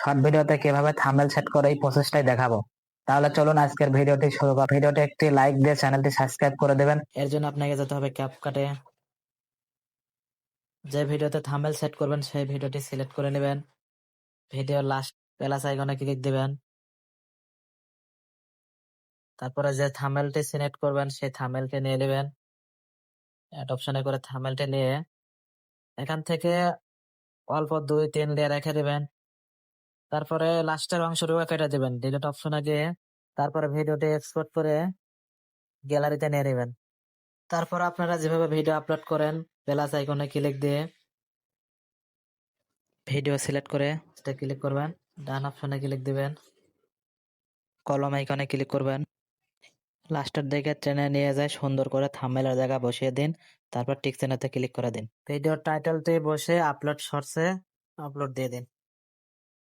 Short ভিডিওতে কিভাবে thumbnail set করে এই প্রসেসটাই দেখাবো। তাহলে চলুন আজকের ভিডিওটি শুরু করা। ভিডিওটি একটি লাইক দিয়ে চ্যানেলটি সাবস্ক্রাইব করে দেবেন। এর জন্য আপনাকে যেতে হবে ক্যাপকাটে। যে ভিডিওতে থাম্বনেল সেট করবেন সেই ভিডিওটি সিলেক্ট করে নেবেন। ভিডিওর লাস্ট প্লাস আইকনে ক্লিক দিবেন। তারপরে যে থাম্বনেলটি সিলেক্ট করবেন সেই থাম্বনেলটি নিয়ে নেবেন। অ্যাড অপশনে করে থাম্বনেলটি নিয়ে এখান থেকে অল্প 2-3 লেয়ার রেখে দিবেন। তারপরে লাস্টের অংশটুকু কেটে দিবেন ডিলিট অপশনে গিয়ে। তারপরে ভিডিওটি এক্সপোর্ট করে গ্যালারিতে নিয়ে নেবেন। তারপর আপনারা যেভাবে ভিডিও আপলোড করেন প্লাস আইকনে ক্লিক দিয়ে ভিডিও সিলেক্ট করে সেটা ক্লিক করবেন। ডান অপশনে ক্লিক দিবেন। কলম আইকনে ক্লিক করবেন। লাস্টের দিকে টেনে নিয়ে যায় সুন্দর করে থাম্বনেলের জায়গা বসিয়ে দিন। তারপর টিক চিহ্নতে ক্লিক করে দিন। ভিডিওর টাইটেলটি বসে আপলোড শর্টসে আপলোড দিয়ে দিন।